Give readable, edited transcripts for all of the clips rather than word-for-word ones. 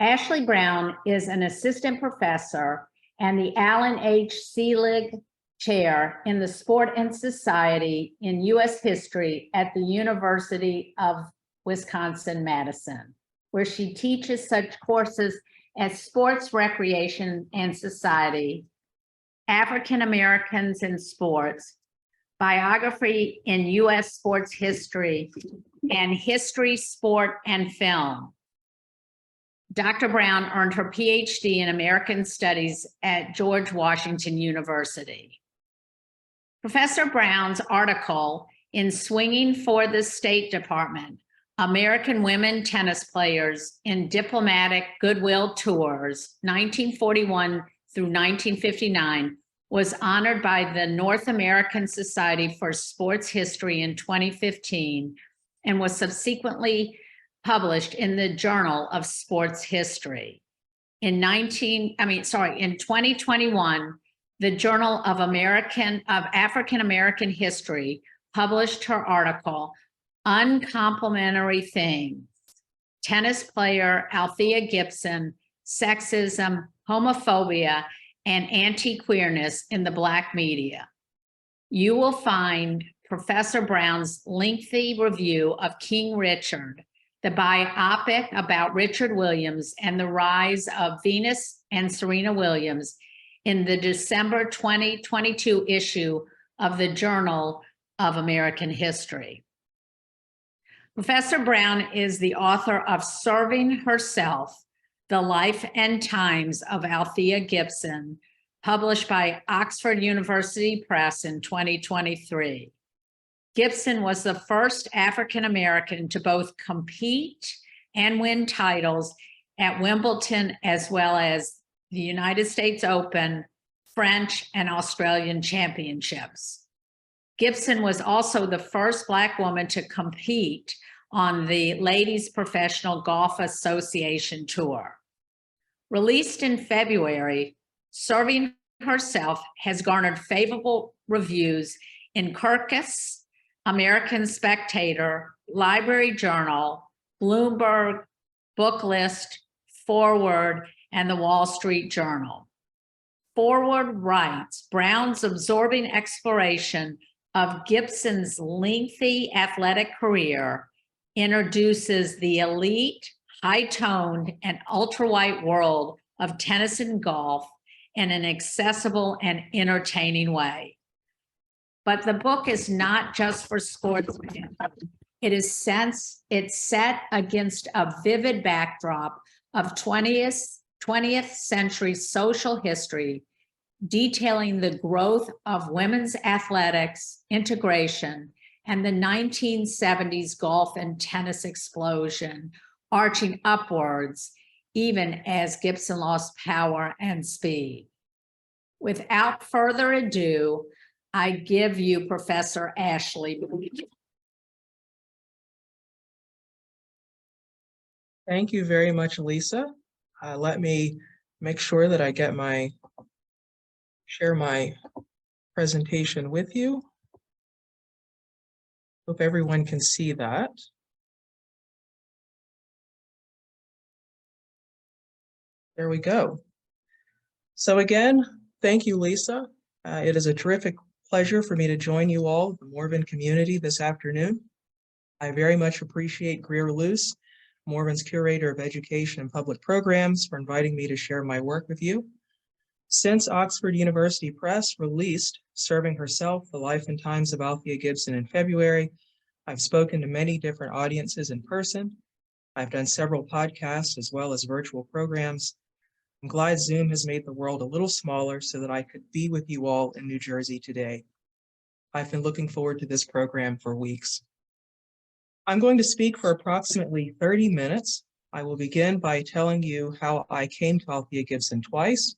Ashley Brown is an assistant professor and the Allan H. Selig Chair in the Sport and Society in U.S. History at the University of Wisconsin-Madison, where she teaches such courses as Sports, Recreation, and Society, African Americans in Sports, Biography in U.S. Sports History, and History, Sport, and Film. Dr. Brown earned her PhD in American Studies at George Washington University. Professor Brown's article in Swinging for the State Department, American Women Tennis Players in Diplomatic Goodwill Tours, 1941 through 1959, was honored by the North American Society for Sports History in 2015 and was subsequently published in the Journal of Sports History. In 2021, the Journal of African American History published her article, Uncomplimentary Things: Tennis Player Althea Gibson, Sexism, Homophobia, and Anti-Queerness in the Black Media. You will find Professor Brown's lengthy review of King Richard, the biopic about Richard Williams and the rise of Venus and Serena Williams, in the December 2022 issue of the Journal of American History. Professor Brown is the author of Serving Herself, The Life and Times of Althea Gibson, published by Oxford University Press in 2023. Gibson was the first African-American to both compete and win titles at Wimbledon, as well as the United States Open, French, and Australian championships. Gibson was also the first Black woman to compete on the Ladies Professional Golf Association Tour. Released in February, Serving Herself has garnered favorable reviews in Kirkus, American Spectator, Library Journal, Bloomberg, Booklist, Forward, and the Wall Street Journal. Forward writes, Brown's absorbing exploration of Gibson's lengthy athletic career introduces the elite, high-toned, and ultra-white world of tennis and golf in an accessible and entertaining way. But the book is not just for sportsmen. It's set against a vivid backdrop of 20th century social history, detailing the growth of women's athletics, integration, and the 1970s golf and tennis explosion, arching upwards even as Gibson lost power and speed. Without further ado, I give you Professor Ashley. Thank you very much, Lisa. Let me make sure that I share my presentation with you. Hope everyone can see that. There we go. So again, thank you, Lisa. It is a terrific pleasure for me to join you all, the Morven community, this afternoon. I very much appreciate Greer Luce, Morven's Curator of Education and Public Programs, for inviting me to share my work with you. Since Oxford University Press released Serving Herself, The Life and Times of Althea Gibson in February, I've spoken to many different audiences in person. I've done several podcasts as well as virtual programs. I'm glad Zoom has made the world a little smaller so that I could be with you all in New Jersey today. I've been looking forward to this program for weeks. I'm going to speak for approximately 30 minutes. I will begin by telling you how I came to Althea Gibson twice.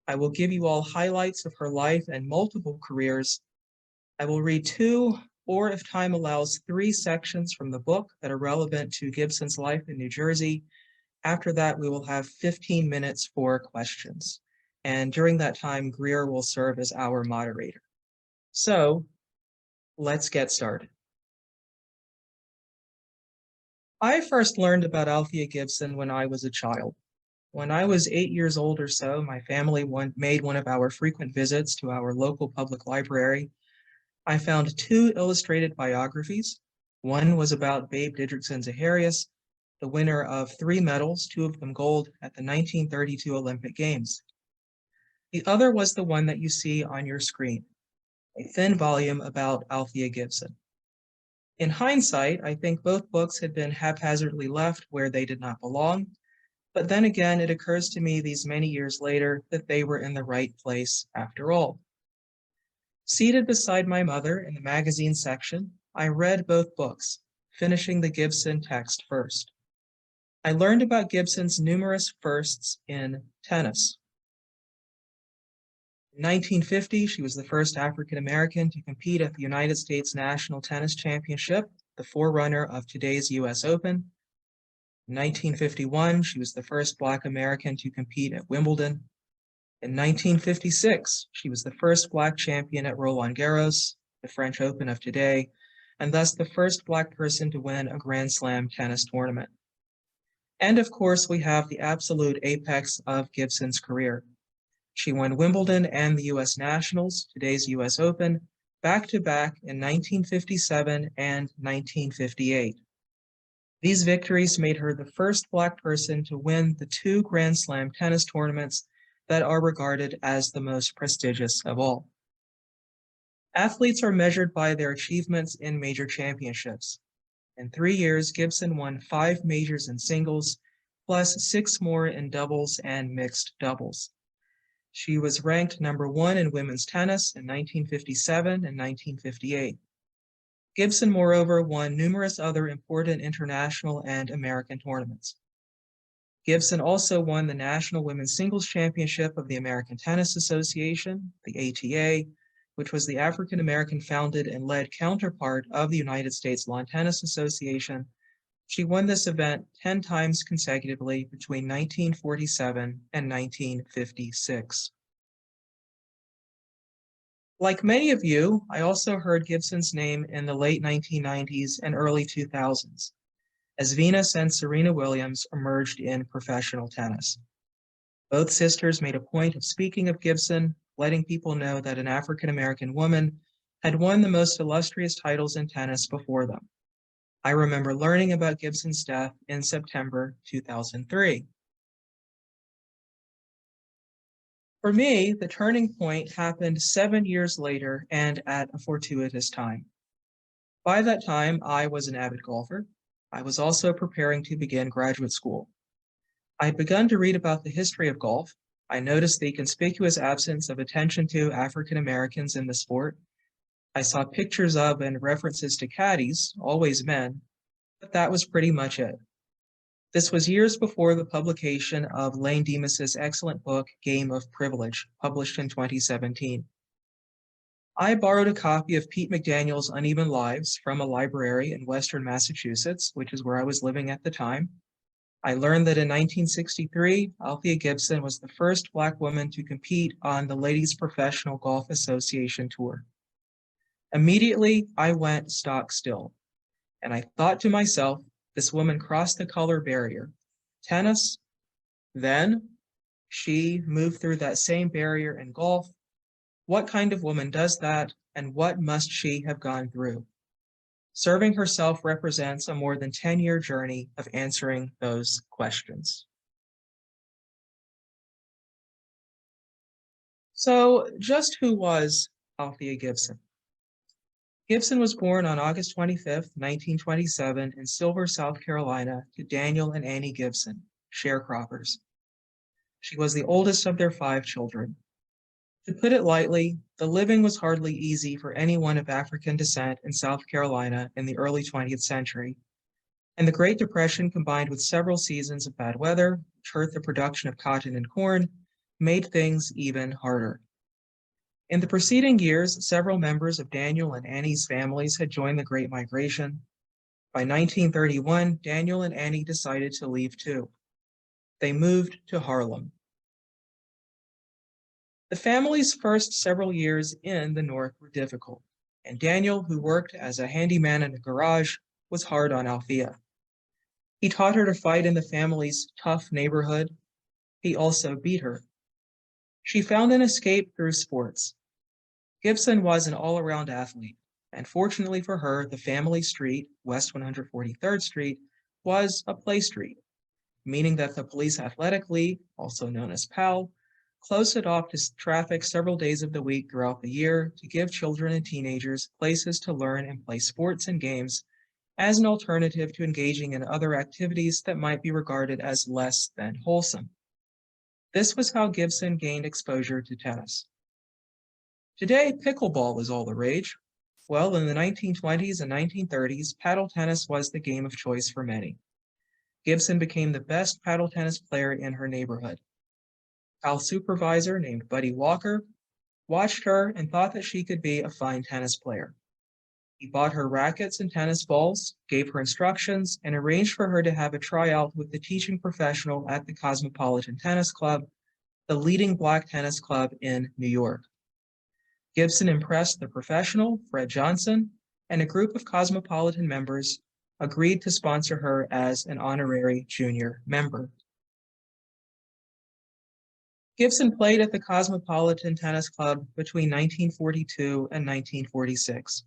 I will give you all highlights of her life and multiple careers. I will read 2, or if time allows, 3 sections from the book that are relevant to Gibson's life in New Jersey. After that, we will have 15 minutes for questions. And during that time, Greer will serve as our moderator. So let's get started. I first learned about Althea Gibson when I was a child. When I was 8 years old or so, my family made one of our frequent visits to our local public library. I found two illustrated biographies. One was about Babe Didrikson Zaharias, the winner of 3 medals, 2 of them gold, at the 1932 Olympic Games. The other was the one that you see on your screen, a thin volume about Althea Gibson. In hindsight, I think both books had been haphazardly left where they did not belong, but then again, it occurs to me these many years later that they were in the right place after all. Seated beside my mother in the magazine section, I read both books, finishing the Gibson text first. I learned about Gibson's numerous firsts in tennis. In 1950, she was the first African American to compete at the United States National Tennis Championship, the forerunner of today's U.S. Open. In 1951, she was the first Black American to compete at Wimbledon. In 1956, she was the first Black champion at Roland Garros, the French Open of today, and thus the first Black person to win a Grand Slam tennis tournament. And of course, we have the absolute apex of Gibson's career. She won Wimbledon and the U.S. Nationals, today's U.S. Open, back-to-back in 1957 and 1958. These victories made her the first Black person to win the 2 Grand Slam tennis tournaments that are regarded as the most prestigious of all. Athletes are measured by their achievements in major championships. In 3 years, Gibson won 5 majors in singles, plus 6 more in doubles and mixed doubles. She was ranked number 1 in women's tennis in 1957 and 1958. Gibson, moreover, won numerous other important international and American tournaments. Gibson also won the National Women's Singles Championship of the American Tennis Association, the ATA, which was the African-American founded and led counterpart of the United States Lawn Tennis Association. She won this event 10 times consecutively between 1947 and 1956. Like many of you, I also heard Gibson's name in the late 1990s and early 2000s, as Venus and Serena Williams emerged in professional tennis. Both sisters made a point of speaking of Gibson, letting people know that an African-American woman had won the most illustrious titles in tennis before them. I remember learning about Gibson's death in September 2003. For me, the turning point happened 7 years later and at a fortuitous time. By that time, I was an avid golfer. I was also preparing to begin graduate school. I had begun to read about the history of golf. I noticed the conspicuous absence of attention to African Americans in the sport. I saw pictures of and references to caddies, always men, but that was pretty much it. This was years before the publication of Lane Demas's excellent book, Game of Privilege, published in 2017. I borrowed a copy of Pete McDaniel's Uneven Lives from a library in Western Massachusetts, which is where I was living at the time. I learned that in 1963, Althea Gibson was the first Black woman to compete on the Ladies Professional Golf Association Tour. Immediately, I went stock still, and I thought to myself, this woman crossed the color barrier. Tennis, then she moved through that same barrier in golf. What kind of woman does that, and what must she have gone through? Serving herself represents a more than 10-year journey of answering those questions. So just who was Althea Gibson? Gibson was born on August 25th, 1927 in Silver, South Carolina to Daniel and Annie Gibson, sharecroppers. She was the oldest of their 5 children. To put it lightly, the living was hardly easy for anyone of African descent in South Carolina in the early 20th century, and the Great Depression combined with several seasons of bad weather, which hurt the production of cotton and corn, made things even harder. In the preceding years, several members of Daniel and Annie's families had joined the Great Migration. By 1931, Daniel and Annie decided to leave too. They moved to Harlem. The family's first several years in the North were difficult, and Daniel, who worked as a handyman in a garage, was hard on Althea. He taught her to fight in the family's tough neighborhood. He also beat her. She found an escape through sports. Gibson was an all-around athlete, and fortunately for her, the family street, West 143rd Street, was a play street, meaning that the Police Athletic League, also known as PAL, closed it off to traffic several days of the week throughout the year to give children and teenagers places to learn and play sports and games as an alternative to engaging in other activities that might be regarded as less than wholesome. This was how Gibson gained exposure to tennis. Today, pickleball is all the rage. Well, in the 1920s and 1930s, paddle tennis was the game of choice for many. Gibson became the best paddle tennis player in her neighborhood. PAL supervisor named Buddy Walker watched her and thought that she could be a fine tennis player. He bought her rackets and tennis balls, gave her instructions, and arranged for her to have a tryout with the teaching professional at the Cosmopolitan Tennis Club, the leading black tennis club in New York. Gibson impressed the professional, Fred Johnson, and a group of Cosmopolitan members agreed to sponsor her as an honorary junior member. Gibson played at the Cosmopolitan Tennis Club between 1942 and 1946.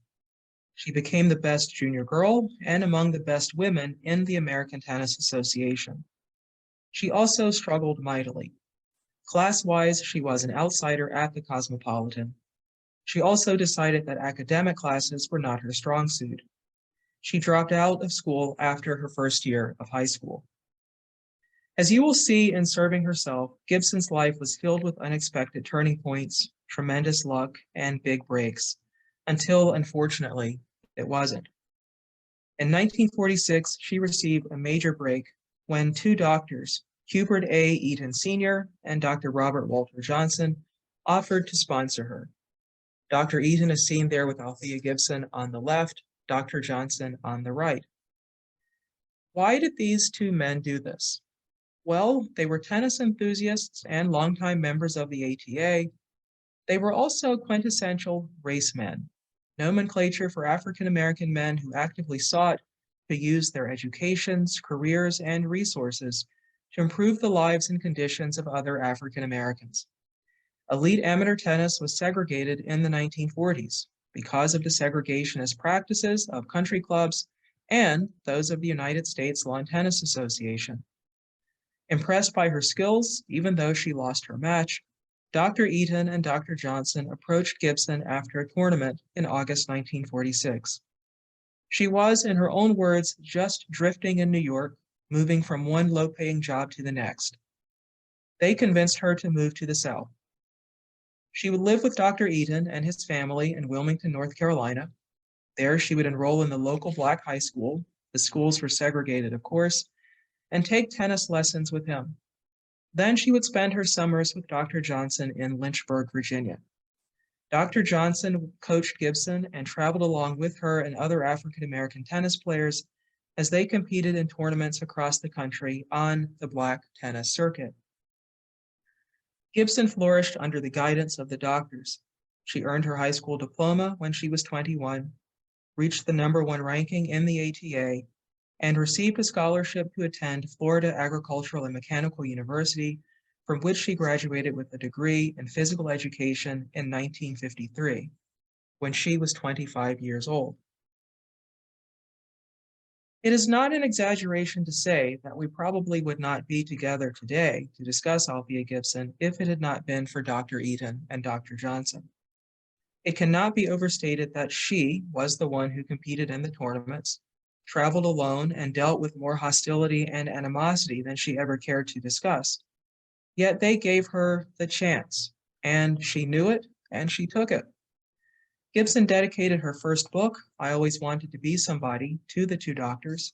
She became the best junior girl and among the best women in the American Tennis Association. She also struggled mightily. Class-wise, she was an outsider at the Cosmopolitan. She also decided that academic classes were not her strong suit. She dropped out of school after her first year of high school. As you will see in Serving Herself, Gibson's life was filled with unexpected turning points, tremendous luck, and big breaks, until, unfortunately, it wasn't. In 1946, she received a major break when two doctors, Hubert A. Eaton Sr. and Dr. Robert Walter Johnson, offered to sponsor her. Dr. Eaton is seen there with Althea Gibson on the left, Dr. Johnson on the right. Why did these two men do this? Well, they were tennis enthusiasts and longtime members of the ATA. They were also quintessential race men, nomenclature for African-American men who actively sought to use their educations, careers, and resources to improve the lives and conditions of other African Americans. Elite amateur tennis was segregated in the 1940s because of the segregationist practices of country clubs and those of the United States Lawn Tennis Association. Impressed by her skills, even though she lost her match, Dr. Eaton and Dr. Johnson approached Gibson after a tournament in August 1946. She was, in her own words, just drifting in New York, moving from one low-paying job to the next. They convinced her to move to the South. She would live with Dr. Eaton and his family in Wilmington, North Carolina. There, she would enroll in the local black high school. The schools were segregated, of course, and take tennis lessons with him. Then she would spend her summers with Dr. Johnson in Lynchburg, Virginia. Dr. Johnson coached Gibson and traveled along with her and other African-American tennis players as they competed in tournaments across the country on the black tennis circuit. Gibson flourished under the guidance of the doctors. She earned her high school diploma when she was 21, reached the #1 ranking in the ATA, and received a scholarship to attend Florida Agricultural and Mechanical University, from which she graduated with a degree in physical education in 1953, when she was 25 years old. It is not an exaggeration to say that we probably would not be together today to discuss Althea Gibson if it had not been for Dr. Eaton and Dr. Johnson. It cannot be overstated that she was the one who competed in the tournaments, traveled alone, and dealt with more hostility and animosity than she ever cared to discuss. Yet they gave her the chance, and she knew it, and she took it. Gibson dedicated her first book, I Always Wanted to Be Somebody, to the two doctors.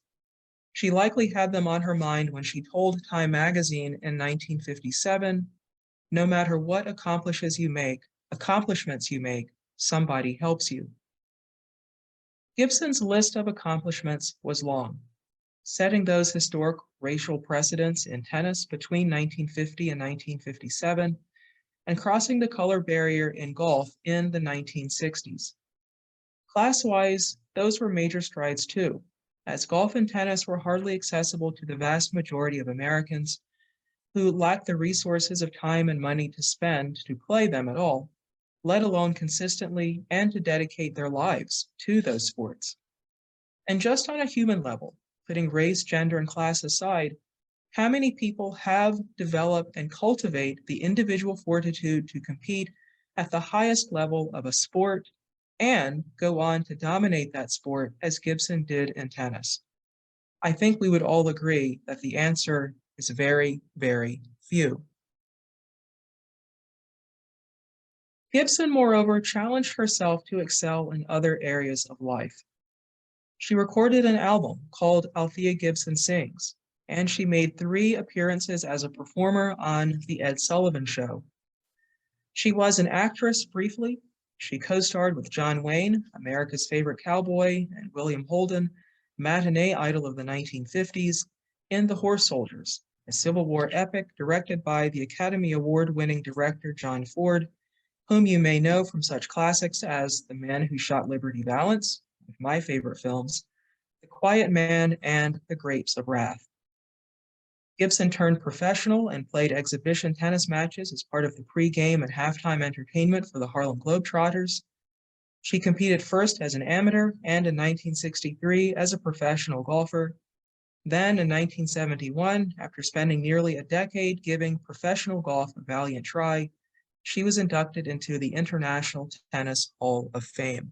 She likely had them on her mind when she told Time magazine in 1957, "No matter what accomplishments you make, somebody helps you." Gibson's list of accomplishments was long, setting those historic racial precedents in tennis between 1950 and 1957, and crossing the color barrier in golf in the 1960s. Class-wise, those were major strides too, as golf and tennis were hardly accessible to the vast majority of Americans, who lack the resources of time and money to spend to play them at all, let alone consistently and to dedicate their lives to those sports. And just on a human level, putting race, gender, and class aside, how many people have developed and cultivate the individual fortitude to compete at the highest level of a sport and go on to dominate that sport as Gibson did in tennis? I think we would all agree that the answer is very, very few. Gibson, moreover, challenged herself to excel in other areas of life. She recorded an album called Althea Gibson Sings, and she made 3 appearances as a performer on The Ed Sullivan Show. She was an actress briefly. She co-starred with John Wayne, America's Favorite Cowboy, and William Holden, matinee idol of the 1950s, in The Horse Soldiers, a Civil War epic directed by the Academy Award-winning director John Ford, whom you may know from such classics as The Man Who Shot Liberty Valance, one of my favorite films, The Quiet Man, and The Grapes of Wrath. Gibson turned professional and played exhibition tennis matches as part of the pregame and halftime entertainment for the Harlem Globetrotters. She competed first as an amateur and in 1963 as a professional golfer. Then in 1971, after spending nearly a decade giving professional golf a valiant try, she was inducted into the International Tennis Hall of Fame.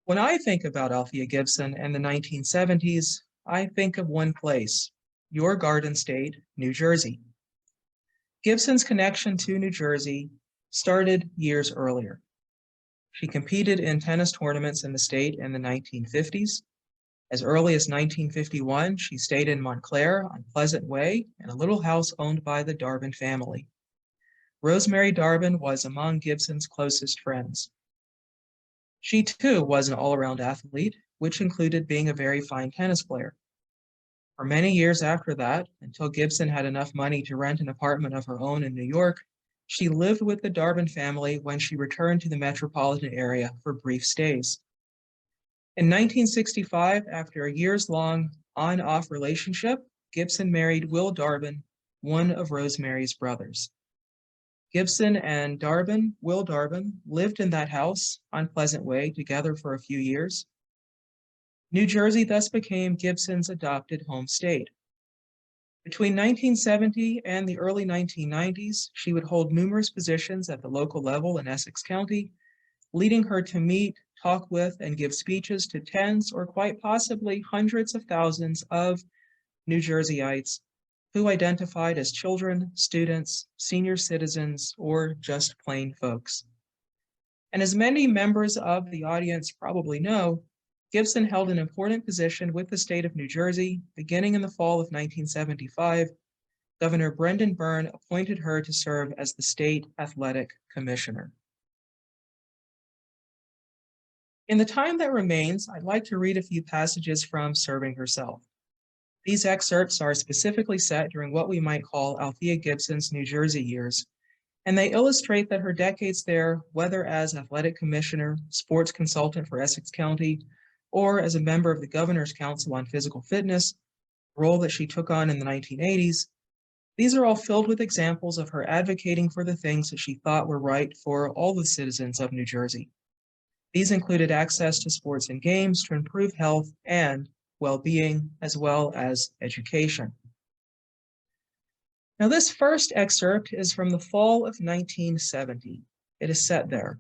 When I think about Althea Gibson and the 1970s, I think of one place, your Garden State, New Jersey. Gibson's connection to New Jersey started years earlier. She competed in tennis tournaments in the state in the 1950s. As early as 1951, she stayed in Montclair on Pleasant Way in a little house owned by the Darbin family. Rosemary Darbin was among Gibson's closest friends. She too was an all-around athlete, which included being a very fine tennis player. For many years after that, until Gibson had enough money to rent an apartment of her own in New York, she lived with the Darbin family when she returned to the metropolitan area for brief stays. In 1965, after a years-long on-off relationship, Gibson married Will Darbin, one of Rosemary's brothers. Gibson and Will Darbin, lived in that house on Pleasant Way together for a few years. New Jersey thus became Gibson's adopted home state. Between 1970 and the early 1990s, she would hold numerous positions at the local level in Essex County, leading her to meet, talk with, and give speeches to tens or quite possibly hundreds of thousands of New Jerseyites who identified as children, students, senior citizens, or just plain folks. And as many members of the audience probably know, Gibson held an important position with the state of New Jersey. Beginning in the fall of 1975, Governor Byrne appointed her to serve as the state athletic commissioner. In the time that remains, I'd like to read a few passages from Serving Herself. These excerpts are specifically set during what we might call Althea Gibson's New Jersey years, and they illustrate that her decades there, whether as athletic commissioner, sports consultant for Essex County, or as a member of the Governor's Council on Physical Fitness, a role that she took on in the 1980s, these are all filled with examples of her advocating for the things that she thought were right for all the citizens of New Jersey. These included access to sports and games to improve health and well-being, as well as education. Now, this first excerpt is from the fall of 1970. It is set there.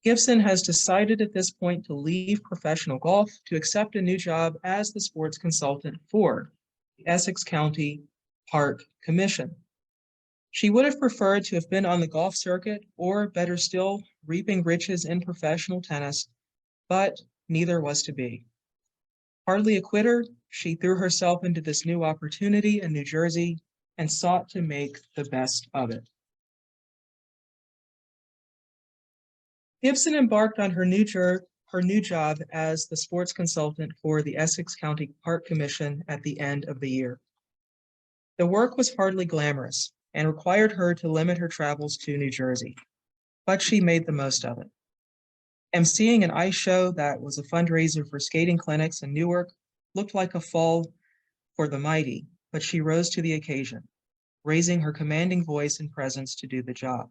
Gibson has decided at this point to leave professional golf to accept a new job as the sports consultant for the Essex County Park Commission. She would have preferred to have been on the golf circuit, or better still, reaping riches in professional tennis, but neither was to be. Hardly a quitter, she threw herself into this new opportunity in New Jersey and sought to make the best of it. Gibson embarked on her new job as the sports consultant for the Essex County Park Commission at the end of the year. The work was hardly glamorous and required her to limit her travels to New Jersey, but she made the most of it. emceeing an ice show that was a fundraiser for skating clinics in Newark looked like a fall for the mighty, but she rose to the occasion, raising her commanding voice and presence to do the job.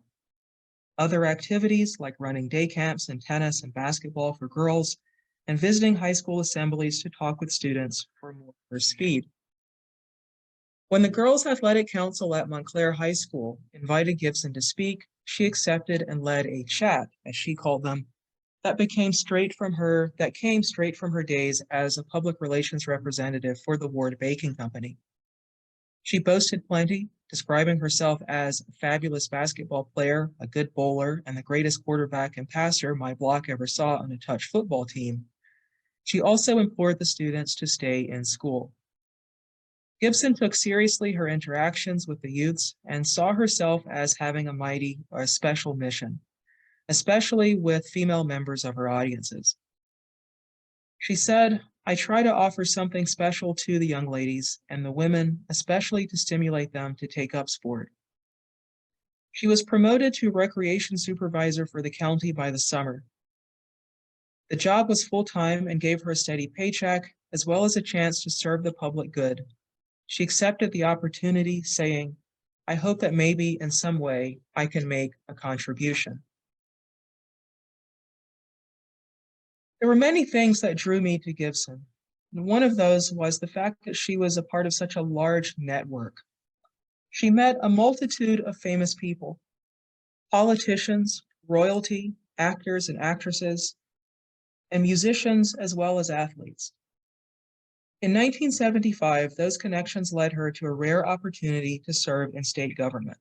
Other activities like running day camps in tennis and basketball for girls and visiting high school assemblies to talk with students for more of her speed. When the Girls Athletic Council at Montclair High School invited Gibson to speak, she accepted and led a chat, as she called them, that came straight from her days as a public relations representative for the Ward Baking Company. She boasted plenty, describing herself as a fabulous basketball player, a good bowler, and the greatest quarterback and passer my block ever saw on a touch football team. She also implored the students to stay in school. Gibson took seriously her interactions with the youths and saw herself as having a special mission, especially with female members of her audiences. She said, "I try to offer something special to the young ladies and the women, especially to stimulate them to take up sport." She was promoted to recreation supervisor for the county by the summer. The job was full-time and gave her a steady paycheck, as well as a chance to serve the public good. She accepted the opportunity, saying, "I hope that maybe in some way I can make a contribution." There were many things that drew me to Gibson, and one of those was the fact that she was a part of such a large network. She met a multitude of famous people, politicians, royalty, actors and actresses, and musicians as well as athletes. In 1975, those connections led her to a rare opportunity to serve in state government,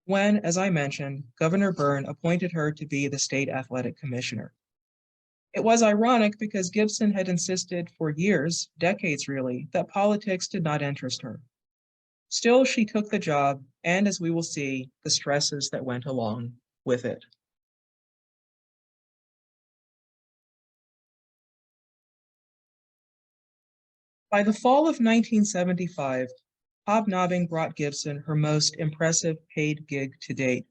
when, as I mentioned, Governor Byrne appointed her to be the state athletic commissioner. It was ironic because Gibson had insisted for years, decades really, that politics did not interest her. Still, she took the job, and as we will see, the stresses that went along with it. By the fall of 1975, hobnobbing brought Gibson her most impressive paid gig to date.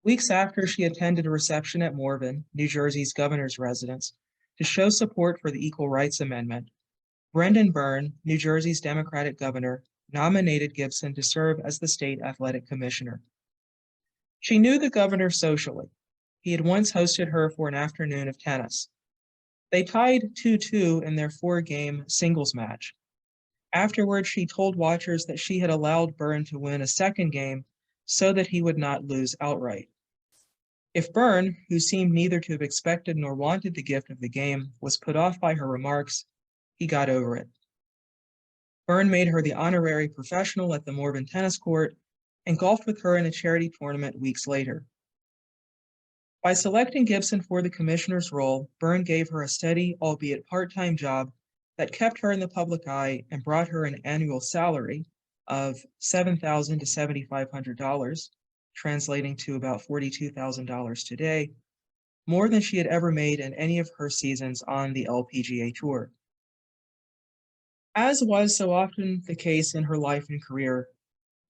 Weeks after she attended a reception at Morven, New Jersey's governor's residence, to show support for the Equal Rights Amendment, Brendan Byrne, New Jersey's Democratic governor, nominated Gibson to serve as the state athletic commissioner. She knew the governor socially. He had once hosted her for an afternoon of tennis. They tied 2-2 in their 4-game singles match. Afterwards, she told watchers that she had allowed Byrne to win a second game so that he would not lose outright. If Byrne, who seemed neither to have expected nor wanted the gift of the game, was put off by her remarks, he got over it. Byrne made her the honorary professional at the Morven tennis court and golfed with her in a charity tournament weeks later. By selecting Gibson for the commissioner's role, Byrne gave her a steady, albeit part-time job that kept her in the public eye and brought her an annual salary of $7,000 to $7,500, translating to about $42,000 today, more than she had ever made in any of her seasons on the LPGA Tour. As was so often the case in her life and career,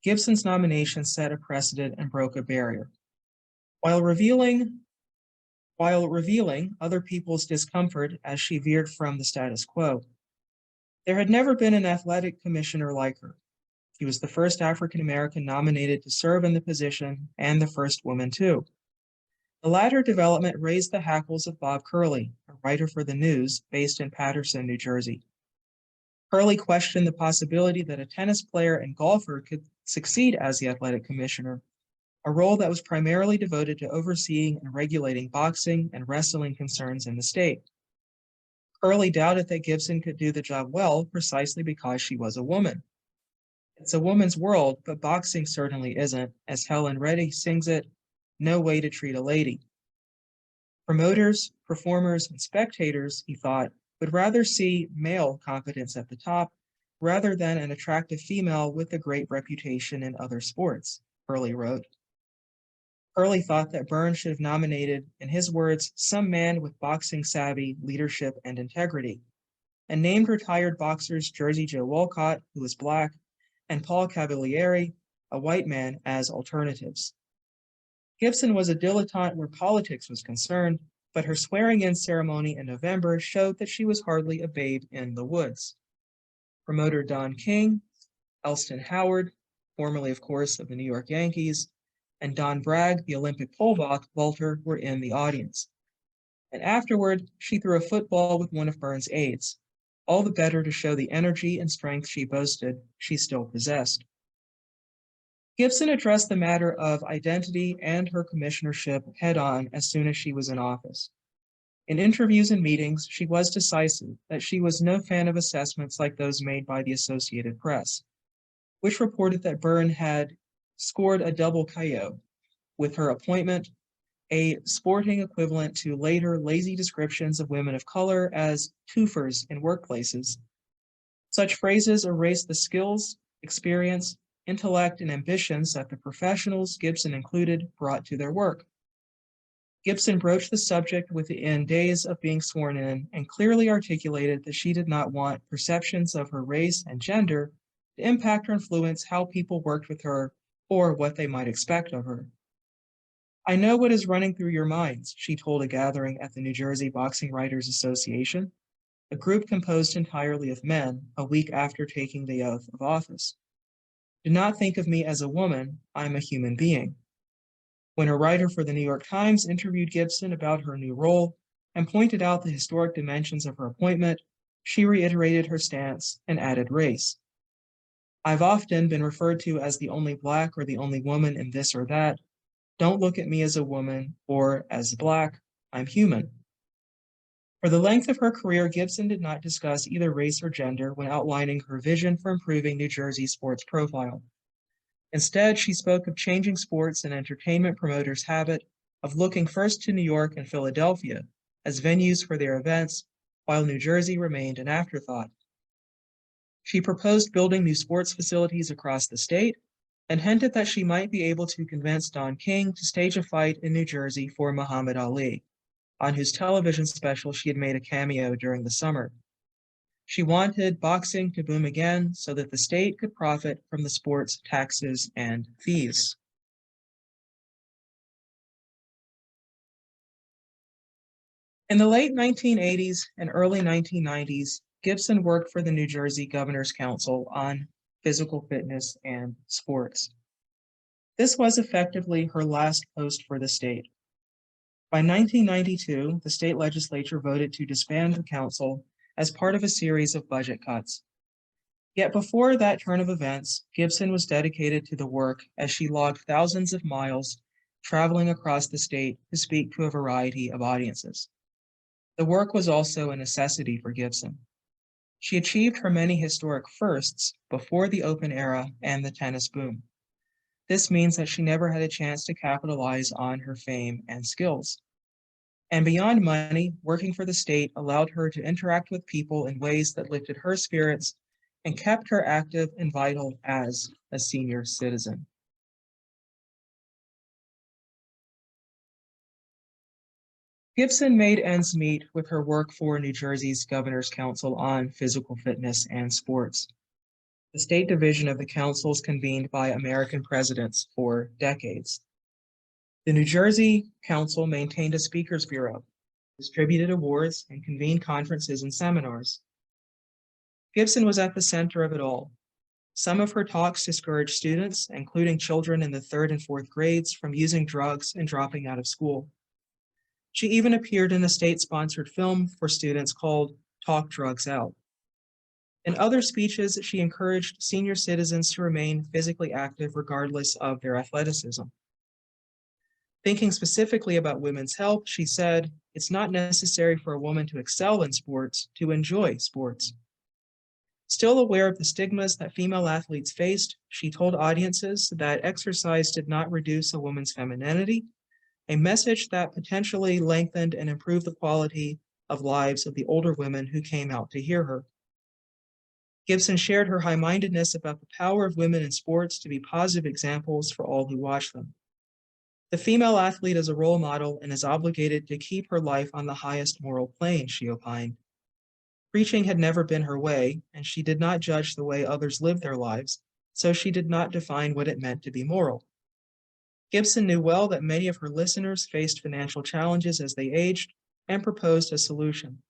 Gibson's nomination set a precedent and broke a barrier. While revealing other people's discomfort as she veered from the status quo, there had never been an athletic commissioner like her. She was the first African-American nominated to serve in the position and the first woman too. The latter development raised the hackles of Bob Curley, a writer for the News based in Paterson, New Jersey. Curley questioned the possibility that a tennis player and golfer could succeed as the athletic commissioner, a role that was primarily devoted to overseeing and regulating boxing and wrestling concerns in the state. Curley doubted that Gibson could do the job well precisely because she was a woman. It's a woman's world, but boxing certainly isn't, as Helen Reddy sings it, "No way to treat a lady." Promoters, performers, and spectators, he thought, would rather see male competence at the top rather than an attractive female with a great reputation in other sports, Curley wrote. Curley thought that Byrne should have nominated, in his words, some man with boxing savvy, leadership, and integrity, and named retired boxers Jersey Joe Walcott, who was Black, and Paul Cavalieri, a white man, as alternatives. Gibson was a dilettante where politics was concerned, but her swearing-in ceremony in November showed that she was hardly a babe in the woods. promoter Don King, Elston Howard, formerly, of course, of the New York Yankees, and Don Bragg, the Olympic pole vaulter, were in the audience. And afterward, she threw a football with one of Byrne's aides, all the better to show the energy and strength she boasted she still possessed. Gibson addressed the matter of identity and her commissionership head-on as soon as she was in office. In interviews and meetings, she was decisive that she was no fan of assessments like those made by the Associated Press, which reported that Byrne had scored a double KO with her appointment, a sporting equivalent to later lazy descriptions of women of color as twofers in workplaces. Such phrases erase the skills, experience, intellect, and ambitions that the professionals, Gibson included, brought to their work. Gibson broached the subject within days of being sworn in and clearly articulated that she did not want perceptions of her race and gender to impact or influence how people worked with her or what they might expect of her. "I know what is running through your minds," she told a gathering at the New Jersey Boxing Writers Association, a group composed entirely of men, a week after taking the oath of office. "Do not think of me as a woman, I'm a human being." When a writer for the New York Times interviewed Gibson about her new role and pointed out the historic dimensions of her appointment, she reiterated her stance and added race. "I've often been referred to as the only Black or the only woman in this or that. Don't look at me as a woman or as Black, I'm human." For the length of her career, Gibson did not discuss either race or gender when outlining her vision for improving New Jersey's sports profile. Instead, she spoke of changing sports and entertainment promoters' habit of looking first to New York and Philadelphia as venues for their events, while New Jersey remained an afterthought. She proposed building new sports facilities across the state and hinted that she might be able to convince Don King to stage a fight in New Jersey for Muhammad Ali, on whose television special she had made a cameo during the summer. She wanted boxing to boom again so that the state could profit from the sport's taxes and fees. In the late 1980s and early 1990s, Gibson worked for the New Jersey Governor's Council on physical fitness and sports. This was effectively her last post for the state. By 1992, the state legislature voted to disband the council as part of a series of budget cuts. Yet before that turn of events, Gibson was dedicated to the work as she logged thousands of miles traveling across the state to speak to a variety of audiences. The work was also a necessity for Gibson. She achieved her many historic firsts before the open era and the tennis boom. This means that she never had a chance to capitalize on her fame and skills. And beyond money, working for the state allowed her to interact with people in ways that lifted her spirits and kept her active and vital as a senior citizen. Gibson made ends meet with her work for New Jersey's Governor's Council on Physical Fitness and Sports. The state division of the council is convened by American presidents for decades. The New Jersey Council maintained a speakers bureau, distributed awards, and convened conferences and seminars. Gibson was at the center of it all. Some of her talks discouraged students, including children in the 3rd and 4th grades, from using drugs and dropping out of school. She even appeared in a state-sponsored film for students called Talk Drugs Out. In other speeches, she encouraged senior citizens to remain physically active regardless of their athleticism. Thinking specifically about women's health, she said, "It's not necessary for a woman to excel in sports to enjoy sports." Still aware of the stigmas that female athletes faced, she told audiences that exercise did not reduce a woman's femininity, a message that potentially lengthened and improved the quality of lives of the older women who came out to hear her. Gibson shared her high-mindedness about the power of women in sports to be positive examples for all who watch them. The female athlete is a role model and is obligated to keep her life on the highest moral plane, she opined. Preaching had never been her way, and she did not judge the way others lived their lives, so she did not define what it meant to be moral. Gibson knew well that many of her listeners faced financial challenges as they aged and proposed a solution.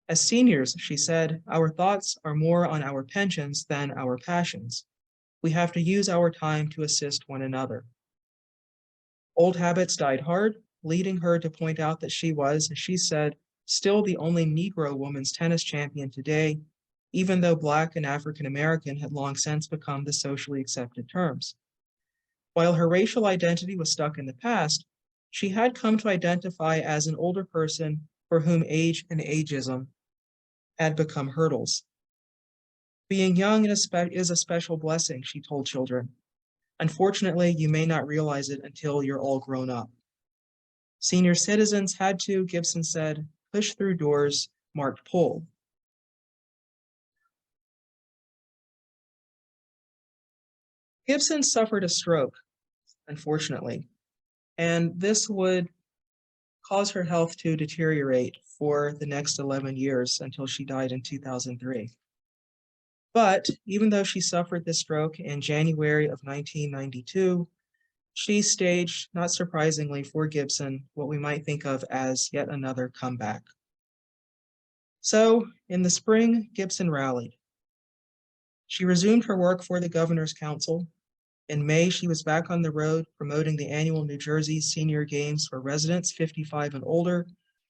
As seniors, she said, our thoughts are more on our pensions than our passions. We have to use our time to assist one another. Old habits died hard, leading her to point out that she was, as she said, still the only Negro women's tennis champion today, even though Black and African American had long since become the socially accepted terms. While her racial identity was stuck in the past, she had come to identify as an older person for whom age and ageism had become hurdles. Being young is a special blessing, she told children. Unfortunately, you may not realize it until you're all grown up. Senior citizens had to, Gibson said, push through doors marked pull. Gibson suffered a stroke, unfortunately, and this would cause her health to deteriorate for the next 11 years until she died in 2003. But even though she suffered this stroke in January of 1992, she staged, not surprisingly for Gibson, what we might think of as yet another comeback. So in the spring, Gibson rallied. She resumed her work for the Governor's Council. In May, she was back on the road promoting the annual New Jersey Senior Games for residents 55 and older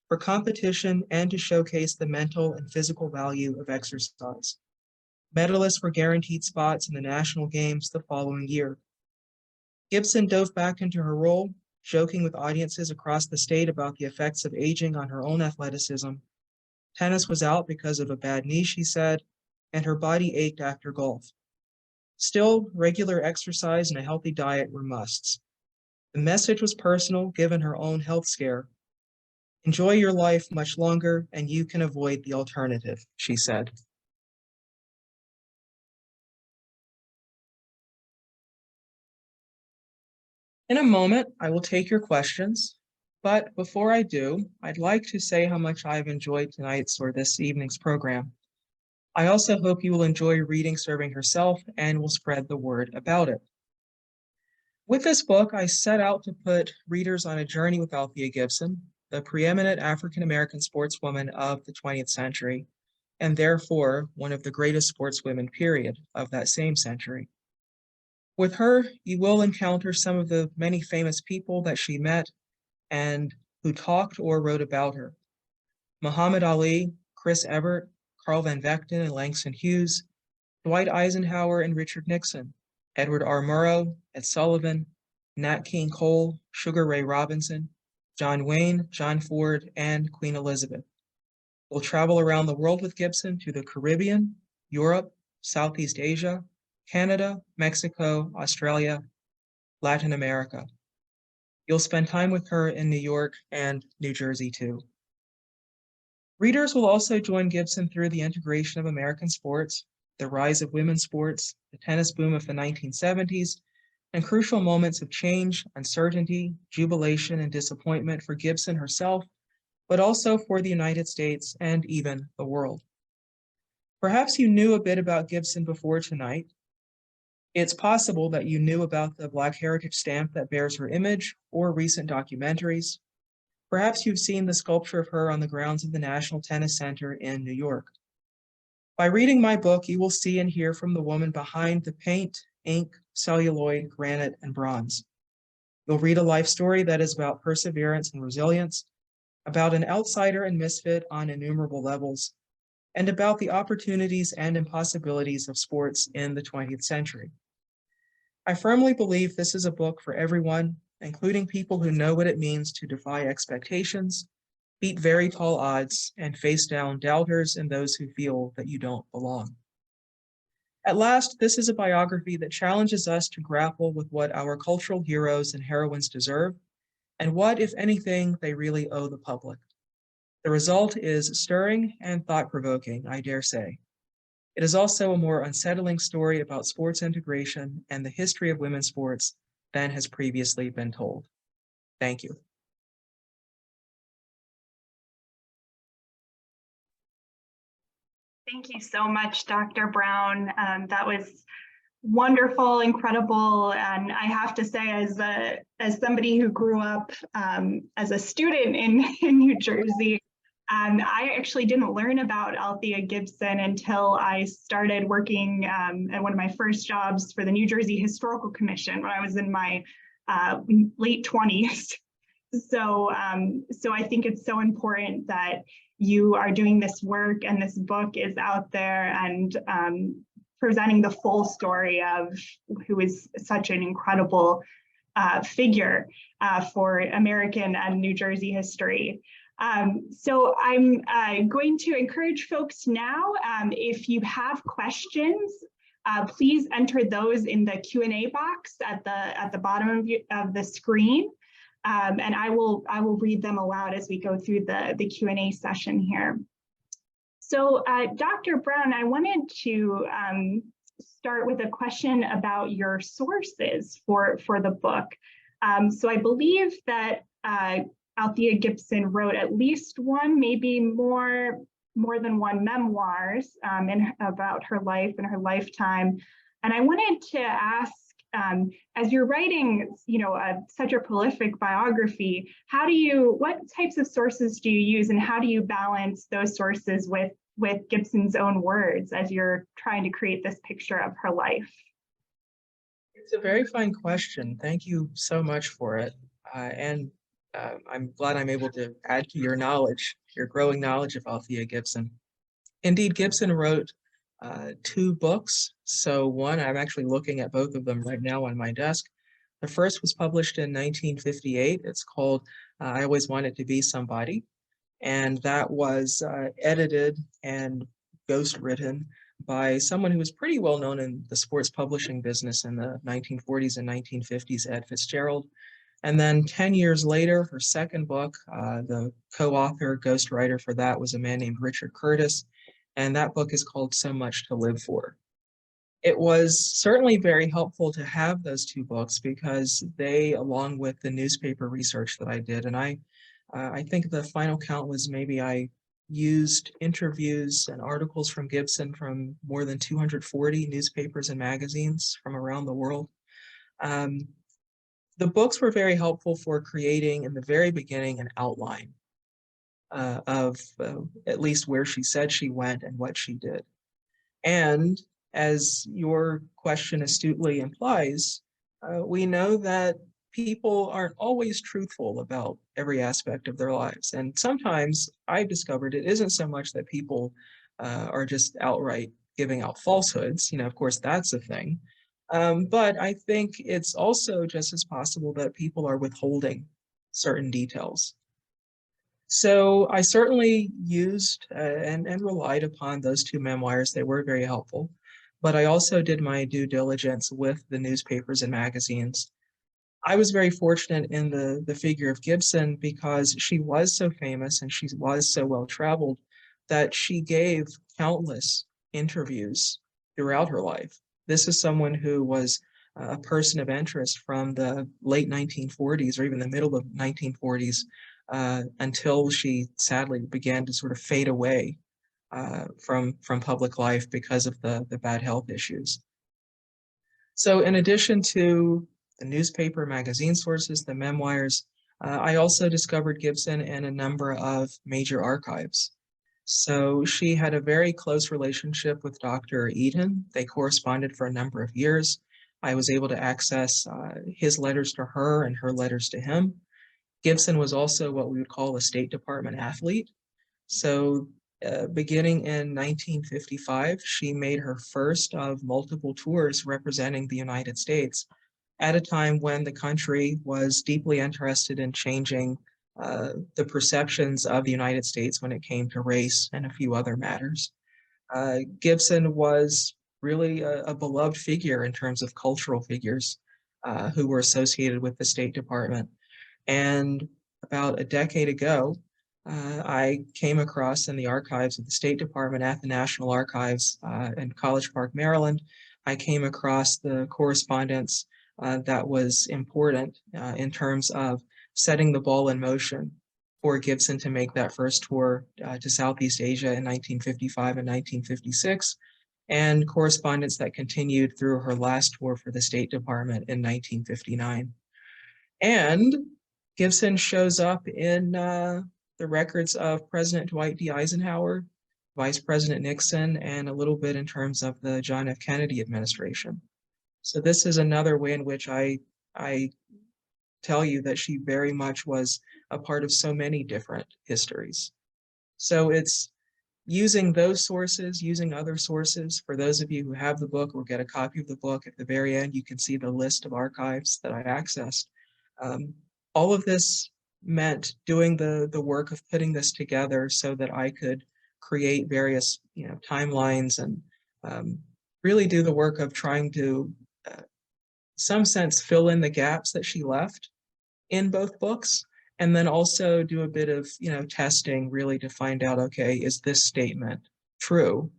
for competition and to showcase the mental and physical value of exercise. Medalists were guaranteed spots in the national games the following year. Gibson dove back into her role, joking with audiences across the state about the effects of aging on her own athleticism. Tennis was out because of a bad knee, she said, and her body ached after golf. Still, regular exercise and a healthy diet were musts. The message was personal, given her own health scare. Enjoy your life much longer, and you can avoid the alternative, she said. In a moment, I will take your questions, but before I do, I'd like to say how much I've enjoyed tonight's or this evening's program. I also hope you will enjoy reading Serving Herself and will spread the word about it. With this book, I set out to put readers on a journey with Althea Gibson, the preeminent African-American sportswoman of the 20th century, and therefore one of the greatest sportswomen, period, of that same century. With her, you will encounter some of the many famous people that she met and who talked or wrote about her. Muhammad Ali, Chris Evert, Carl Van Vechten and Langston Hughes, Dwight Eisenhower and Richard Nixon, Edward R. Murrow, Ed Sullivan, Nat King Cole, Sugar Ray Robinson, John Wayne, John Ford, and Queen Elizabeth. We'll travel around the world with Gibson to the Caribbean, Europe, Southeast Asia, Canada, Mexico, Australia, Latin America. You'll spend time with her in New York and New Jersey too. Readers will also join Gibson through the integration of American sports, the rise of women's sports, the tennis boom of the 1970s, and crucial moments of change, uncertainty, jubilation, and disappointment for Gibson herself, but also for the United States and even the world. Perhaps you knew a bit about Gibson before tonight. It's possible that you knew about the Black Heritage stamp that bears her image or recent documentaries. Perhaps you've seen the sculpture of her on the grounds of the National Tennis Center in New York. By reading my book, you will see and hear from the woman behind the paint, ink, celluloid, granite, and bronze. You'll read a life story that is about perseverance and resilience, about an outsider and misfit on innumerable levels, and about the opportunities and impossibilities of sports in the 20th century. I firmly believe this is a book for everyone, including people who know what it means to defy expectations, beat very tall odds, and face down doubters and those who feel that you don't belong. At last, this is a biography that challenges us to grapple with what our cultural heroes and heroines deserve, and what, if anything, they really owe the public. The result is stirring and thought-provoking, I dare say. It is also a more unsettling story about sports integration and the history of women's sports than has previously been told. Thank you. Thank you so much, Dr. Brown. That was wonderful, incredible, and I have to say, as somebody who grew up as a student in New Jersey, I actually didn't learn about Althea Gibson until I started working at one of my first jobs for the New Jersey Historical Commission when I was in my late 20s. So I think it's so important that you are doing this work and this book is out there and presenting the full story of who is such an incredible figure for American and New Jersey history. So I'm going to encourage folks now, if you have questions, please enter those in the Q&A box at the bottom of the screen. And I will read them aloud as we go through the Q&A session here. So Dr. Brown, I wanted to start with a question about your sources for the book. So I believe that Althea Gibson wrote at least one, maybe more than one memoirs about her life and her lifetime. And I wanted to ask, as you're writing, such a prolific biography, what types of sources do you use, and how do you balance those sources with Gibson's own words as you're trying to create this picture of her life? It's a very fine question. Thank you so much for it. And I'm glad I'm able to add to your knowledge, your growing knowledge of Althea Gibson. Indeed, Gibson wrote 2 books. So one, I'm actually looking at both of them right now on my desk. The first was published in 1958. It's called I Always Wanted to Be Somebody. And that was edited and ghostwritten by someone who was pretty well known in the sports publishing business in the 1940s and 1950s, Ed Fitzgerald. And then 10 years later, her second book, the co-author, ghostwriter for that was a man named Richard Curtis. And that book is called So Much to Live For. It was certainly very helpful to have those 2 books because they, along with the newspaper research that I did, and I think the final count was maybe I used interviews and articles from Gibson from more than 240 newspapers and magazines from around the world. The books were very helpful for creating, in the very beginning, an outline of at least where she said she went and what she did. And as your question astutely implies, we know that people aren't always truthful about every aspect of their lives. And sometimes I've discovered it isn't so much that people are just outright giving out falsehoods. Of course, that's a thing. But I think it's also just as possible that people are withholding certain details. So I certainly used and relied upon those 2 memoirs. They were very helpful. But I also did my due diligence with the newspapers and magazines. I was very fortunate in the figure of Gibson because she was so famous and she was so well-traveled that she gave countless interviews throughout her life. This is someone who was a person of interest from the late 1940s or even the middle of 1940s until she sadly began to sort of fade away from public life because of the bad health issues. So in addition to the newspaper, magazine sources, the memoirs, I also discovered Gibson in a number of major archives. So she had a very close relationship with Dr. Eden. They corresponded for a number of years. I was able to access his letters to her and her letters to him. Gibson was also what we would call a State Department athlete. So beginning in 1955, she made her first of multiple tours representing the United States at a time when the country was deeply interested in changing the perceptions of the United States when it came to race and a few other matters. Gibson was really a beloved figure in terms of cultural figures who were associated with the State Department. And about a decade ago, I came across in the archives of the State Department at the National Archives in College Park, Maryland, I came across the correspondence that was important in terms of setting the ball in motion for Gibson to make that first tour to Southeast Asia in 1955 and 1956, and correspondence that continued through her last tour for the State Department in 1959. And Gibson shows up in the records of President Dwight D. Eisenhower, Vice President Nixon, and a little bit in terms of the John F. Kennedy administration. So this is another way in which I tell you that she very much was a part of so many different histories. So it's using those sources, using other sources. For those of you who have the book or get a copy of the book, at the very end, you can see the list of archives that I accessed. All of this meant doing the work of putting this together so that I could create various timelines and really do the work of trying to, in some sense, fill in the gaps that she left in both books, and then also do a bit of testing really to find out, okay, is this statement true?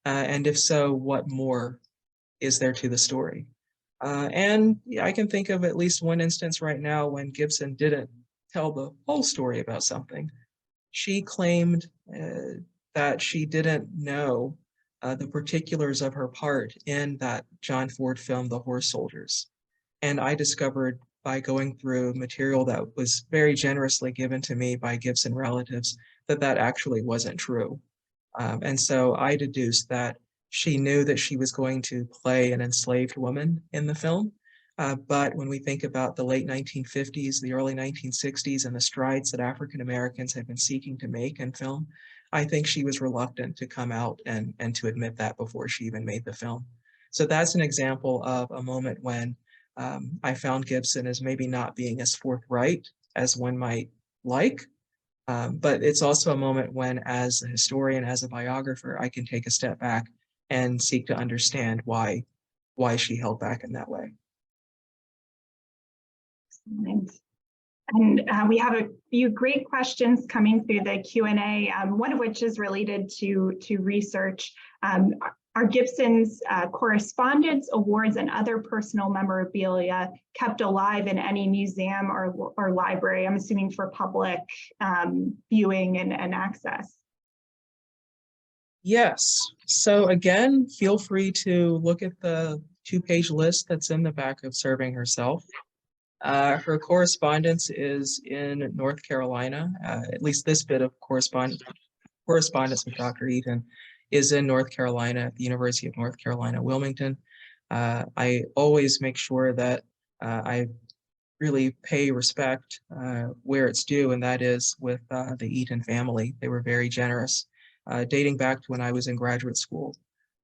And if so, what more is there to the story? And I can think of at least one instance right now when Gibson didn't tell the whole story about something. She claimed that she didn't know the particulars of her part in that John Ford film, The Horse Soldiers. And I discovered by going through material that was very generously given to me by Gibson relatives that that actually wasn't true. And so I deduced that she knew that she was going to play an enslaved woman in the film. But when we think about the late 1950s, the early 1960s, and the strides that African Americans have been seeking to make in film, I think she was reluctant to come out and to admit that before she even made the film. So that's an example of a moment when I found Gibson as maybe not being as forthright as one might like, but it's also a moment when, as a historian, as a biographer, I can take a step back and seek to understand why she held back in that way. Excellent. And we have a few great questions coming through the Q&A, one of which is related to research. Are Gibson's correspondence, awards, and other personal memorabilia kept alive in any museum or library? I'm assuming for public viewing and access. Yes. So again, feel free to look at the 2-page list that's in the back of Serving Herself. Her correspondence is in North Carolina. At least this bit of correspondence with Dr. Eaton is in North Carolina at the University of North Carolina, Wilmington. I always make sure that I really pay respect where it's due, and that is with the Eaton family. They were very generous, dating back to when I was in graduate school,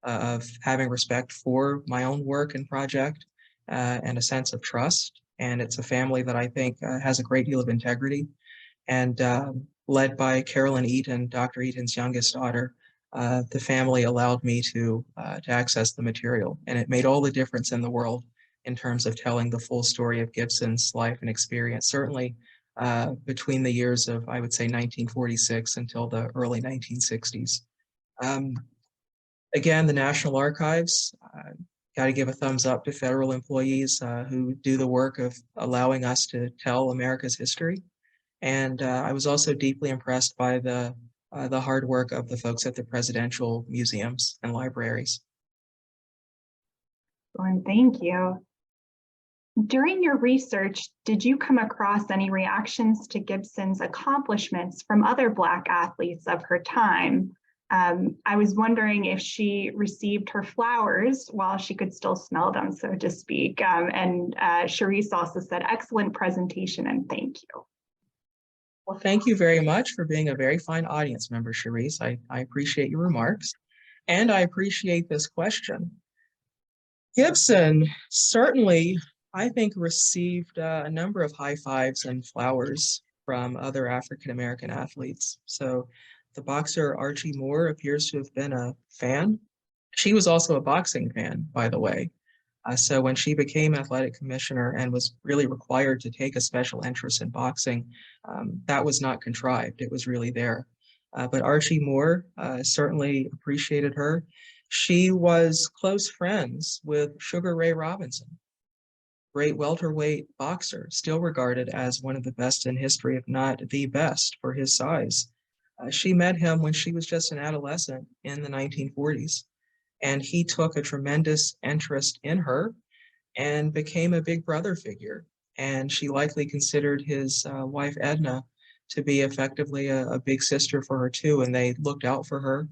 of having respect for my own work and project and a sense of trust. And it's a family that I think has a great deal of integrity, and led by Carolyn Eaton, Dr. Eaton's youngest daughter. The family allowed me to access the material, and it made all the difference in the world in terms of telling the full story of Gibson's life and experience, certainly between the years of, I would say, 1946 until the early 1960s. Again, the National Archives, got to give a thumbs up to federal employees who do the work of allowing us to tell America's history. And I was also deeply impressed by the hard work of the folks at the presidential museums and libraries. Well, thank you. During your research, did you come across any reactions to Gibson's accomplishments from other Black athletes of her time? I was wondering if she received her flowers while she could still smell them, so to speak. And Charisse also said, excellent presentation and thank you. Well, thank you very much for being a very fine audience member, Charisse. I appreciate your remarks, and I appreciate this question. Gibson certainly, I think, received a number of high fives and flowers from other African-American athletes. So the boxer Archie Moore appears to have been a fan. She was also a boxing fan, by the way. So when she became athletic commissioner and was really required to take a special interest in boxing, that was not contrived. It was really there. But Archie Moore certainly appreciated her. She was close friends with Sugar Ray Robinson, great welterweight boxer, still regarded as one of the best in history, if not the best for his size. She met him when she was just an adolescent in the 1940s, and he took a tremendous interest in her and became a big brother figure. And she likely considered his wife Edna to be effectively a big sister for her too, and they looked out for her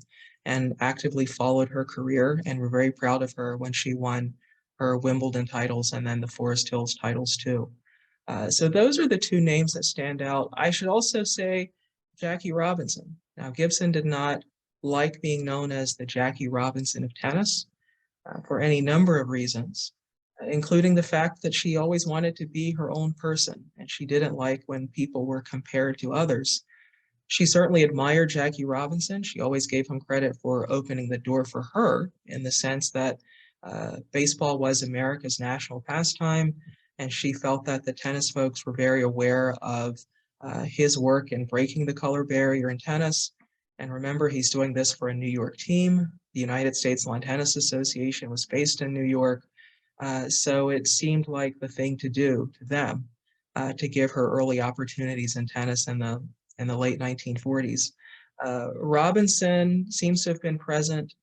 and actively followed her career and were very proud of her when she won her Wimbledon titles and then the Forest Hills titles too. So those are the two names that stand out. I should also say Jackie Robinson. Now, Gibson did not like being known as the Jackie Robinson of tennis for any number of reasons, including the fact that she always wanted to be her own person, and she didn't like when people were compared to others. She certainly admired Jackie Robinson. She always gave him credit for opening the door for her in the sense that baseball was America's national pastime, and she felt that the tennis folks were very aware of his work in breaking the color barrier in tennis. And remember, he's doing this for a New York team. The United States Lawn Tennis Association was based in New York. So it seemed like the thing to do to them to give her early opportunities in tennis in the late 1940s. Robinson seems to have been present,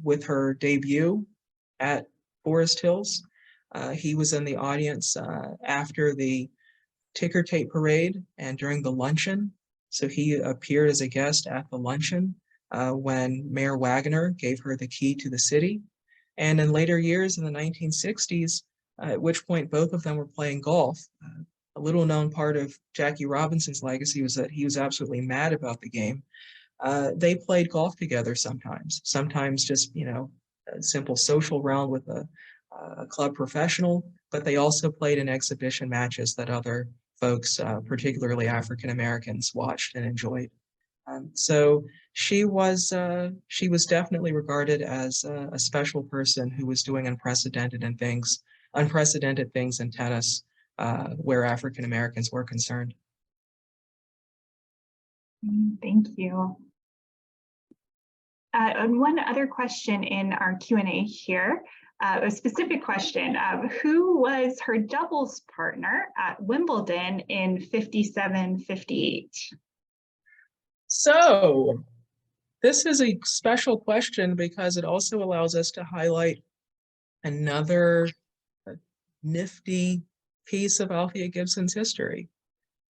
with her debut at Forest Hills. He was in the audience after the ticker tape parade and during the luncheon. So he appeared as a guest at the luncheon when Mayor Wagner gave her the key to the city. And in later years in the 1960s, at which point both of them were playing golf. A little known part of Jackie Robinson's legacy was that he was absolutely mad about the game. They played golf together sometimes just, a simple social round with a club professional, but they also played in exhibition matches that other folks, particularly African Americans, watched and enjoyed. So she was definitely regarded as a special person who was doing unprecedented things in tennis where African Americans were concerned. Thank you. And one other question in our Q&A here, a specific question of who was her doubles partner at Wimbledon in 57-58? So this is a special question because it also allows us to highlight another nifty piece of Althea Gibson's history.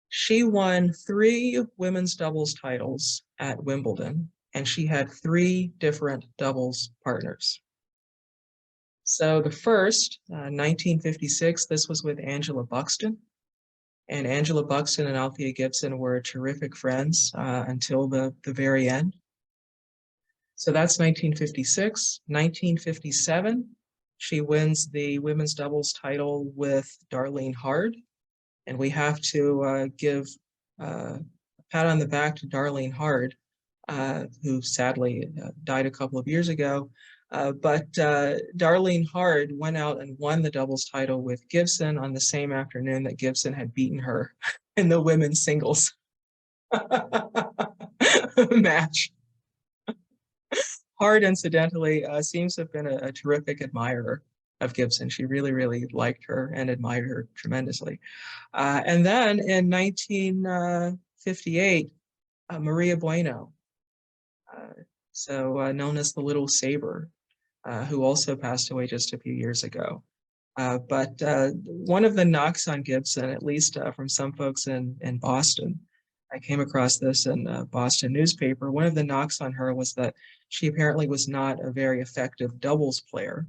She won 3 women's doubles titles at Wimbledon, and she had 3 different doubles partners. So the first, 1956, this was with Angela Buxton. And Angela Buxton and Althea Gibson were terrific friends until the very end. So that's 1956. 1957, she wins the women's doubles title with Darlene Hard. And we have to give a pat on the back to Darlene Hard, who sadly died a couple of years ago. But Darlene Hard went out and won the doubles title with Gibson on the same afternoon that Gibson had beaten her in the women's singles match. Hard, incidentally, seems to have been a terrific admirer of Gibson. She really, really liked her and admired her tremendously. And then in 1958, Maria Bueno, known as the Little Saber, who also passed away just a few years ago. But one of the knocks on Gibson, at least from some folks in Boston, I came across this in a Boston newspaper. One of the knocks on her was that she apparently was not a very effective doubles player.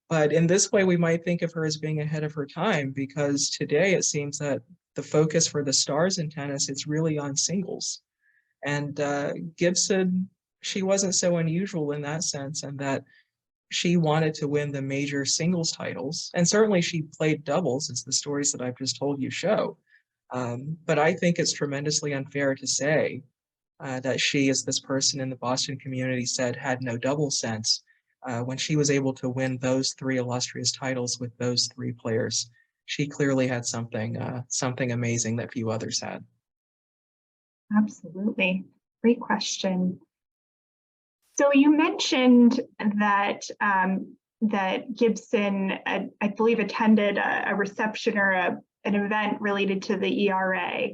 But in this way, we might think of her as being ahead of her time, because today it seems that the focus for the stars in tennis, it's really on singles. And Gibson, she wasn't so unusual in that sense, and that she wanted to win the major singles titles. And certainly she played doubles, as the stories that I've just told you show. But I think it's tremendously unfair to say that she, as this person in the Boston community said, had no double sense when she was able to win those 3 illustrious titles with those 3 players. She clearly had something amazing that few others had. Absolutely. Great question. So you mentioned that that Gibson, I believe, attended a reception or an event related to the ERA.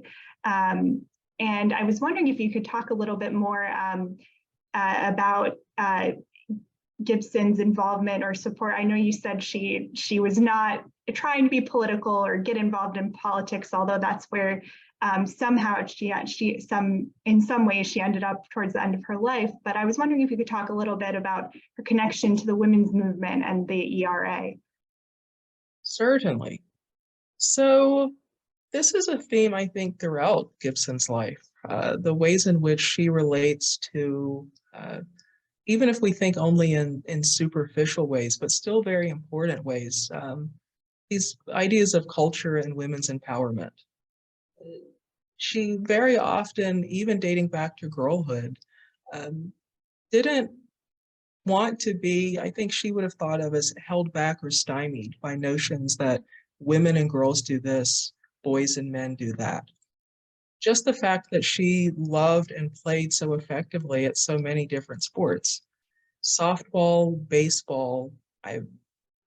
And I was wondering if you could talk a little bit more about Gibson's involvement or support? I know you said she was not trying to be political or get involved in politics, although that's where somehow in some ways she ended up towards the end of her life. But I was wondering if you could talk a little bit about her connection to the women's movement and the ERA. Certainly. So this is a theme, I think, throughout Gibson's life. The ways in which she relates to, even if we think only in superficial ways, but still very important ways, these ideas of culture and women's empowerment. She very often, even dating back to girlhood, didn't want to be, I think she would have thought of as held back or stymied by notions that women and girls do this, boys and men do that. Just the fact that she loved and played so effectively at so many different sports. Softball, baseball, I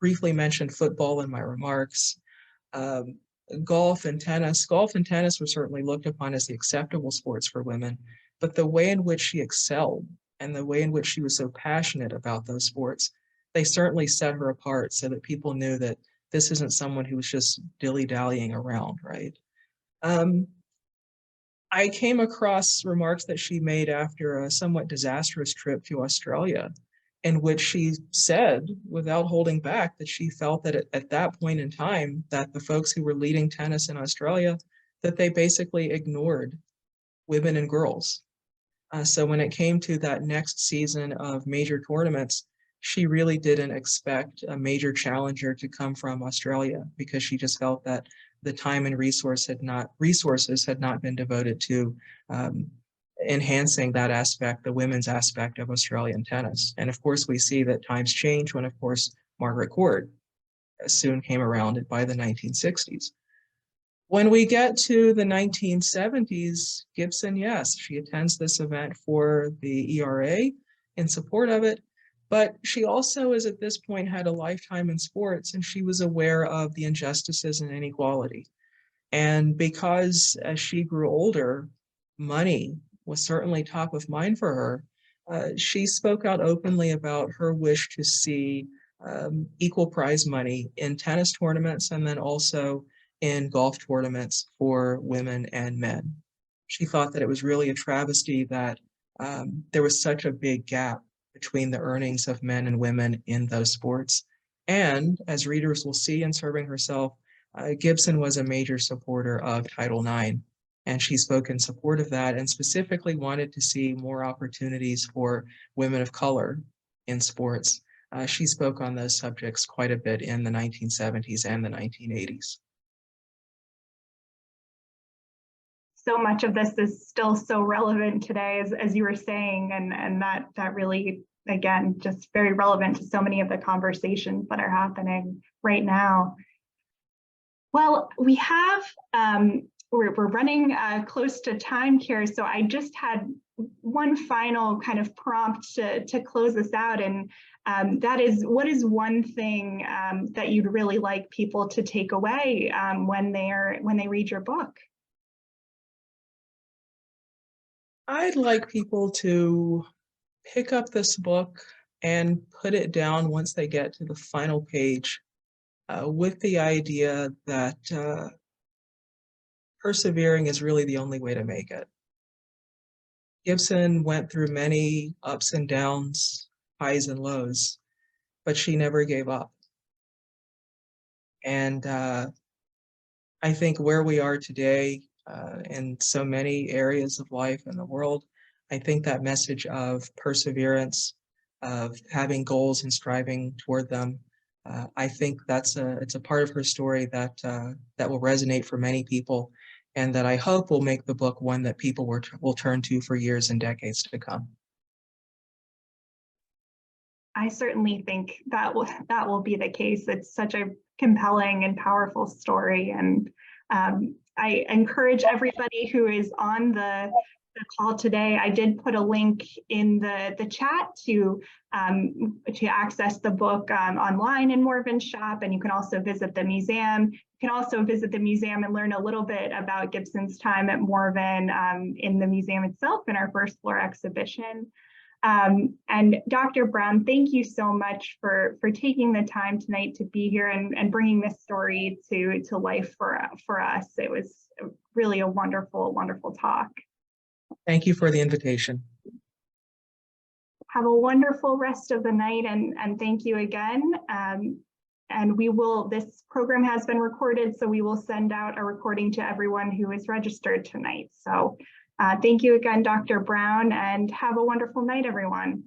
briefly mentioned football in my remarks, golf and tennis. Golf and tennis were certainly looked upon as the acceptable sports for women, but the way in which she excelled and the way in which she was so passionate about those sports, they certainly set her apart so that people knew that this isn't someone who was just dilly-dallying around, right? I came across remarks that she made after a somewhat disastrous trip to Australia, in which she said, without holding back, that she felt that at that point in time, that the folks who were leading tennis in Australia, that they basically ignored women and girls. So when it came to that next season of major tournaments, she really didn't expect a major challenger to come from Australia, because she just felt that the time and resources had not been devoted to enhancing that aspect, the women's aspect of Australian tennis. And of course, we see that times change when, of course, Margaret Court soon came around by the 1960s. When we get to the 1970s, Gibson, yes, she attends this event for the ERA in support of it, but she also is at this point had a lifetime in sports, and she was aware of the injustices and inequality. And because as she grew older, money was certainly top of mind for her, she spoke out openly about her wish to see equal prize money in tennis tournaments and then also in golf tournaments for women and men. She thought that it was really a travesty that there was such a big gap between the earnings of men and women in those sports. And as readers will see in Serving Herself, Gibson was a major supporter of Title IX, and she spoke in support of that and specifically wanted to see more opportunities for women of color in sports. She spoke on those subjects quite a bit in the 1970s and the 1980s. So much of this is still so relevant today, as you were saying, and that really, again, just very relevant to so many of the conversations that are happening right now. Well, we have, we're running close to time here, so I just had one final kind of prompt to close this out, and that is, what is one thing that you'd really like people to take away when they read your book? I'd like people to pick up this book and put it down once they get to the final page with the idea that persevering is really the only way to make it. Gibson went through many ups and downs, highs and lows, but she never gave up. And I think where we are today in so many areas of life in the world, I think that message of perseverance, of having goals and striving toward them, I think it's a part of her story that will resonate for many people, and that I hope will make the book one that people will turn to for years and decades to come. I certainly think that will be the case. It's such a compelling and powerful story, and I encourage everybody who is on the call today. I did put a link in the chat to access the book online in Morven's shop, and you can also visit the museum. You can also visit the museum and learn a little bit about Gibson's time at Morven in the museum itself in our first floor exhibition. And Dr. Brown, thank you so much for taking the time tonight to be here and bringing this story to life for us. It was really a wonderful, wonderful talk. Thank you for the invitation. Have a wonderful rest of the night, and thank you again. And this program has been recorded, so we will send out a recording to everyone who is registered tonight. So thank you again, Dr. Brown, and have a wonderful night, everyone.